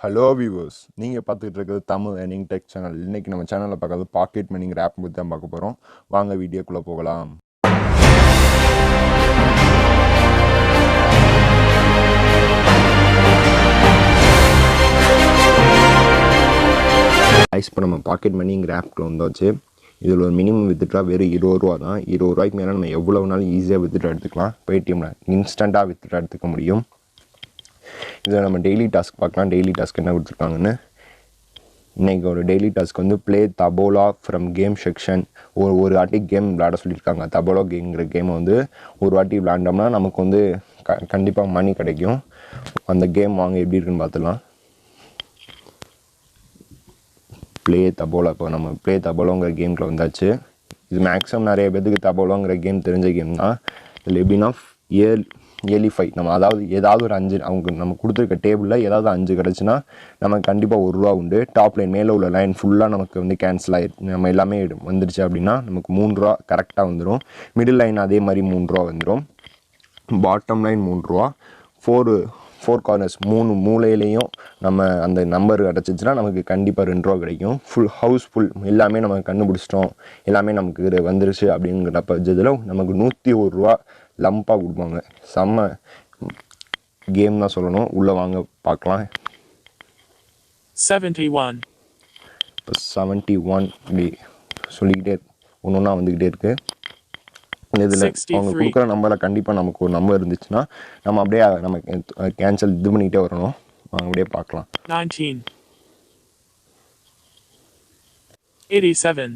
Hello viewers, நீங்கள் பார்த்துட்டு இருக்கிறது தமிழ் ஏர்னிங் டெக் சேனல். இன்றைக்கி நம்ம சேனலில் பார்க்கறது பாக்கெட் மணிங்கிற ஆப் பற்றி தான் பார்க்க போகிறோம். வாங்க வீடியோக்குள்ளே போகலாம். இப்போ நம்ம பாக்கெட் மணிங்கிற ஆப்க்கு வந்தாச்சு. இதில் ஒரு மினிமம் வித்ட்ரா வெறும் 20 ரூபா தான். 20 ரூபாய்க்கு மேலே நம்ம எவ்வளோ நாளும் ஈஸியாக வித்ட்ரா எடுத்துக்கலாம். பேடிஎம்மில் இன்ஸ்டண்ட்டாக வித்ட்ரா எடுத்துக்க முடியும். இதில் நம்ம டெய்லி டாஸ்க் பார்க்கலாம். டெய்லி டாஸ்க் என்ன கொடுத்துருக்காங்கன்னு. இன்றைக்கி ஒரு டெய்லி டாஸ்க் வந்து ப்ளே தபோலா ஃப்ரம் கேம் செக்ஷன். ஒரு வாட்டி கேம் விளையாட சொல்லியிருக்காங்க. தபோலா கேங்கிற கேமை வந்து ஒரு வாட்டி விளையாண்டோம்னா நமக்கு வந்து கண்டிப்பாக மணி கிடைக்கும். அந்த கேம் வாங்க எப்படி இருக்குன்னு பார்த்துலாம். ப்ளே தபோலா, இப்போ நம்ம ப்ளே தபோலாங்கிற கேமுக்குள்ள வந்தாச்சு. இது மேக்ஸிமம் நிறைய பேருக்கு தபோலாங்கிற கேம் தெரிஞ்ச கேம் தான். இதில் எப்படின்னா இயர்லி 5 நம்ம ஏதாவது ஒரு 5 அவங்க நம்ம கொடுத்துருக்க டேபிளில் ஏதாவது 5 கிடச்சுன்னா நமக்கு கண்டிப்பாக 1 ரூபா உண்டு. டாப் லைன் மேலே உள்ள லைன் ஃபுல்லாக நமக்கு வந்து கேன்சல் ஆகிடுச்சு. நம்ம எல்லாமே வந்துருச்சு அப்படின்னா நமக்கு 3 ரூபா கரெக்டாக வந்துடும். மிடில் லைன் அதே மாதிரி 3 ரூபா வந்துடும். பாட்டம் லைன் 3 ரூபா. ஃபோர் கார்னர்ஸ் 3 மூலையிலையும் நம்ம அந்த நம்பர் கிடச்சிச்சின்னா நமக்கு கண்டிப்பாக 2 ரூபா கிடைக்கும். ஃபுல் எல்லாமே நம்ம கண்டுபிடிச்சிட்டோம், எல்லாமே நமக்கு வந்துருச்சு அப்படிங்கிற பட்சத்தில் நமக்கு 101 ரூபா லம்பாக கொடுப்பாங்க. செம்ம கேம் தான் சொல்லணும். உள்ளே வாங்க பார்க்கலாம். 71 இப்போ 71 இப்படி சொல்லிக்கிட்டே ஒன்று ஒன்றா வந்துக்கிட்டே இருக்குது. இதில் அவங்க கொடுக்குற நம்பரில் கண்டிப்பாக நமக்கு ஒரு நம்பர் இருந்துச்சுன்னா நம்ம அப்படியே நம்ம கேன்சல் இது பண்ணிகிட்டே வரணும். அவங்க அப்படியே பார்க்கலாம். 87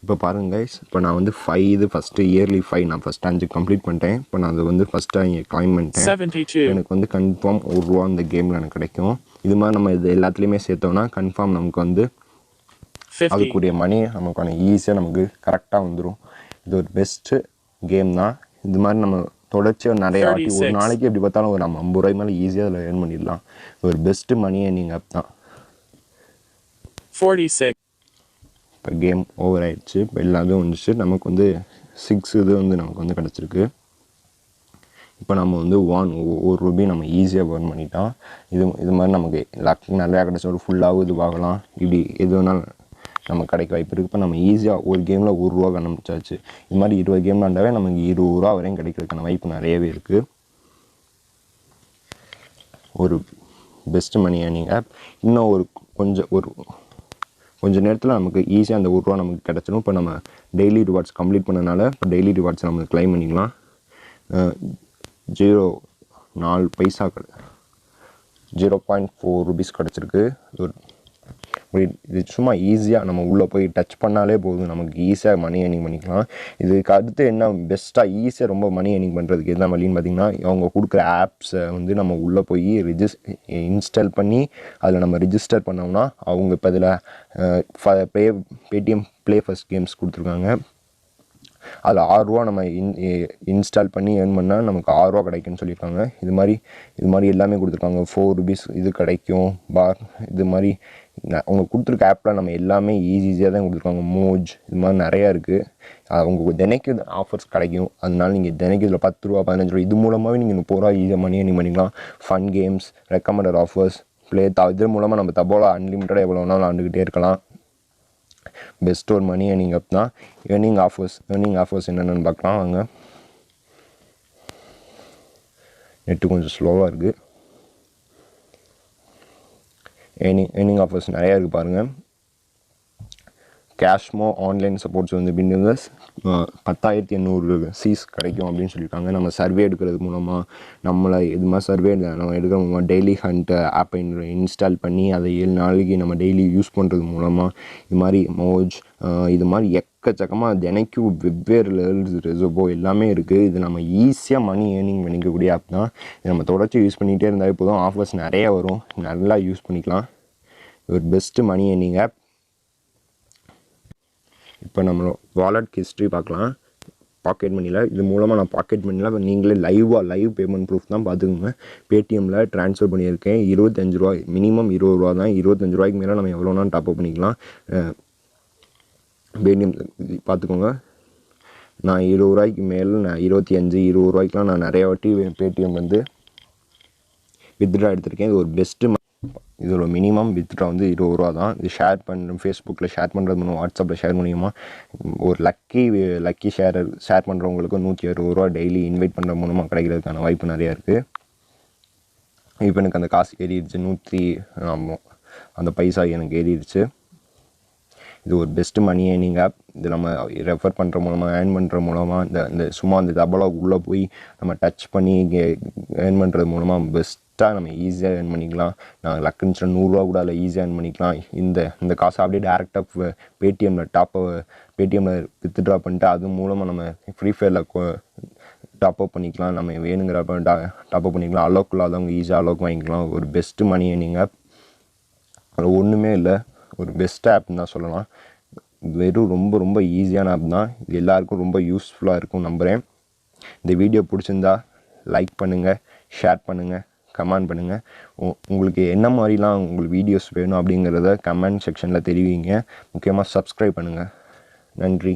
இப்போ பாருங்க கைஸ், இப்போ நான் வந்து 5 இது ஃபஸ்ட்டு இயர்லி 5 நான் ஃபஸ்ட் 5 கம்ப்ளீட் பண்ணிட்டேன். இப்போ நான் அதை வந்து ஃபஸ்ட்டு இங்கே கிளைம் பண்ணிட்டேன். 72 எனக்கு வந்து கன்ஃபார்ம் 1 ரூபா இந்த கேமில் எனக்கு கிடைக்கும். இது மாதிரி நம்ம இது எல்லாத்துலேயுமே சேர்த்தோம்னா கன்ஃபார்ம் நமக்கு வந்து அதுக்குரிய மணி நமக்கான ஈஸியாக நமக்கு கரெக்டாக வந்துடும். இது ஒரு பெஸ்ட்டு கேம் தான். இது மாதிரி நம்ம தொடர்ச்சியாக நிறைய வாட்டி ஒரு நாளைக்கு எப்படி பார்த்தாலும் ஒரு நம்ம 50 ரூபாய் மேலே ஈஸியாக அதில் ஏர்ன் பண்ணிடலாம். ஒரு பெஸ்ட்டு மணியை நீங்கள் ஆப் தான். 46 இப்போ கேம் ஓவர் ஆயிடுச்சு. இப்போ எல்லாத்தையும் வந்துச்சு. நமக்கு வந்து 6 இது வந்து நமக்கு வந்து கிடச்சிருக்கு. இப்போ நம்ம வந்து 1 ரூபி நம்ம ஈஸியாக ஏர்ன் பண்ணிட்டோம். இது மாதிரி நமக்கு லக் நிறையா கிடச்ச ஒரு ஃபுல்லாகவும் இது பார்க்கலாம். இப்படி எது வேணாலும் நம்ம கிடைக்க வாய்ப்பு இருக்குது. இப்போ நம்ம ஈஸியாக ஒரு கேமில் 1 ரூபா கண்டுபிடிச்சாச்சு. இது மாதிரி 20 கேம் விளாண்டாவே நமக்கு 20 ரூபா வரையும் கிடைக்கிறதுக்கான வாய்ப்பு நிறையவே இருக்குது. ஒரு பெஸ்ட்டு மணி ஏர்னிங் ஆப். இன்னும் கொஞ்சம் நேரத்தில் நமக்கு ஈஸியாக அந்த 1 ரூபா நமக்கு கிடச்சிடும். இப்போ நம்ம டெய்லி ரிவார்ட்ஸ் கம்ப்ளீட் பண்ணனால இப்போ டெய்லி ரிவார்ட்ஸ் நம்ம கிளைம் பண்ணிக்கலாம். 0.4 பைசா 0.4 ருபீஸ் கிடச்சிருக்கு. இது சும்மா ஈஸியாக நம்ம உள்ளே போய் டச் பண்ணாலே போதும், நமக்கு ஈஸியாக மணி ஏர்னிங் பண்ணிக்கலாம். இதுக்கு அடுத்து என்ன பெஸ்ட்டாக ஈஸியாக ரொம்ப மணி ஏர்னிங் பண்ணுறதுக்கு என்ன வழின்னு பார்த்திங்கன்னா, அவங்க கொடுக்குற ஆப்ஸை வந்து நம்ம உள்ளே போய் இன்ஸ்டால் பண்ணி அதில் நம்ம ரிஜிஸ்டர் பண்ணோம்னா அவங்க இப்போ இதில் பேடிஎம் ப்ளே ஃபர்ஸ்ட் கேம்ஸ் கொடுத்துருக்காங்க. அதில் 6 ரூபா நம்ம இன்ஸ்டால் பண்ணி ஏர்ன் பண்ணால் நமக்கு 6 ரூபா கிடைக்குன்னு சொல்லியிருக்காங்க. இது மாதிரி எல்லாமே கொடுத்துருக்காங்க. 4 ருபீஸ் இது கிடைக்கும். இது மாதிரி அவங்க கொடுத்துருக்க ஆப்பில் நம்ம எல்லாமே ஈஸியாக தான் கொடுத்துருக்காங்க. மோஜ் இது மாதிரி நிறையா இருக்குது. அவங்க தினைக்கு ஆஃபர்ஸ் கிடைக்கும். அதனால நீங்கள் தினைக்கு இதில் 10 ரூபா 15 ரூபா இது மூலமாகவே நீங்கள் 30 ரூபா ஈஸியாக மணி ஏர்னிங் பண்ணிக்கலாம். ஃபன் கேம்ஸ், ரெக்கமெண்டட் ஆஃபர்ஸ், இது மூலமாக நம்ம தபோலா அன்லிமிட்டடாக எவ்வளோ வேணாலும் விளாண்டுக்கிட்டே இருக்கலாம். பெஸ்ட் ஒரு மணி ஏர்னிங் ஆப் தான். ஏர்னிங் ஆஃபர்ஸ் என்னென்னு பார்க்கலாம் வாங்க. நெட்டு கொஞ்சம் ஸ்லோவாக இருக்குது. ஏர்னிங் ஆஃபர்ஸ் நிறையா இருக்குது பாருங்கள். கேஷ்மோ ஆன்லைன் சப்போர்ட்ஸ் வந்து பின்னஸ் 10,800 சீஸ் கிடைக்கும் அப்படின்னு சொல்லியிருக்காங்க. நம்ம சர்வே எடுக்கிறது மூலமாக நம்மளை இது மாதிரி சர்வே நம்ம எடுக்கிற மூலமாக டெய்லி ஹண்ட் ஆப்பை இன்ஸ்டால் பண்ணி அதை 7 நாளைக்கு நம்ம டெய்லி யூஸ் பண்ணுறது மூலமாக இது மாதிரி மோஜ் இது மாதிரி எக்கச்சக்கமாக தினைக்கும் வெவ்வேறு லெவல்ஸ் ரெசோபோ எல்லாமே இருக்குது. இது நம்ம ஈஸியாக மணி ஏர்னிங் பண்ணிக்கக்கூடிய ஆப் தான். இது நம்ம தொடர்ச்சி யூஸ் பண்ணிகிட்டே இருந்தால் இப்போதும் ஆஃபர்ஸ் நிறையா வரும், நல்லா யூஸ் பண்ணிக்கலாம். ஒரு பெஸ்ட்டு மணி ஏர்னிங் ஆப். இப்போ நம்மளோட வாலெட் ஹிஸ்ட்ரி பார்க்கலாம். பாக்கெட் மணியில் இது மூலமாக நான் பாக்கெட் மணியில் இப்போ நீங்களே லைவ் பேமெண்ட் ப்ரூஃப் தான் பார்த்துக்கோங்க. பேடிஎம்மில் ட்ரான்ஸ்ஃபர் பண்ணியிருக்கேன். 25 ரூபா மினிமம் 20 ரூபா தான். 25 ரூபாய்க்கு மேலே நம்ம எவ்வளோனா டாப்அப் பண்ணிக்கலாம். பேடிஎம் பார்த்துக்கோங்க. நான் 20 ரூபாய்க்கு மேலே நான் 25-20 ரூபாய்க்குலாம் நான் நிறையா வாட்டி பேடிஎம் வந்து வித்ட்ரா எடுத்திருக்கேன். இது ஒரு பெஸ்ட்டு இதோட மினிமம் வித்ட்ரா வந்து 20 ரூபா தான். இது ஷேர் பண்ணுற ஃபேஸ்புக்கில் ஷேர் பண்ணுறது மூலம், வாட்ஸ்அப்பில் ஷேர் மூலியமாக ஒரு லக்கி ஷேர் பண்ணுறவங்களுக்கு 160 ரூபா டெய்லி இன்வைட் பண்ணுற மூலமாக கிடைக்கிறதுக்கான வாய்ப்பு நிறையா இருக்குது. இப்போ எனக்கு அந்த காசு ஏறிடுச்சு, அந்த பைசா எனக்கு ஏறிடுச்சு. இது ஒரு பெஸ்ட்டு மணி ஏர்னிங் ஆப். இது நம்ம ரெஃபர் பண்ணுற மூலமாக, ஏர்ன் பண்ணுற மூலமாக, இந்த சும்மா அந்த டபுளாக உள்ளே போய் நம்ம டச் பண்ணி ஏர்ன் பண்ணுறது மூலமாக பெஸ்ட்டாக நம்ம ஈஸியாக ஏர்ன் பண்ணிக்கலாம். நான் லக்குன்னு 100 ரூபா கூட அதில் ஈஸியாக ஏர்ன் பண்ணிக்கலாம். இந்த காசை அப்படியே டேரெக்டாக பேடிஎம்மில் வித்ட்ரா பண்ணிட்டு அது மூலமாக நம்ம ஃப்ரீ ஃபயரில் டாப்அப் பண்ணிக்கலாம். நம்ம வேணுங்கிறப்ப டாப்அப் பண்ணிக்கலாம். அலோக் இல்லாதவங்க ஈஸியாக அலோக் வாங்கிக்கலாம். ஒரு பெஸ்ட்டு மணி ஏர்னிங் ஆப். அதில் ஒன்றுமே இல்லை, ஒரு பெஸ்ட் ஆப்னு தான் சொல்லலாம். வெறும் ரொம்ப ரொம்ப ஈஸியான ஆப் தான். இது எல்லாருக்கும் ரொம்ப யூஸ்ஃபுல்லாக இருக்கும் நம்புகிறேன். இந்த வீடியோ பிடிச்சிருந்தா லைக் பண்ணுங்கள், ஷேர் பண்ணுங்கள், கமெண்ட் பண்ணுங்கள். உங்களுக்கு என்ன மாதிரிலாம் உங்களுக்கு வீடியோஸ் வேணும் அப்படிங்கிறத கமெண்ட் செக்ஷனில் தெரிவிங்க. முக்கியமாக சப்ஸ்கிரைப் பண்ணுங்கள். நன்றி.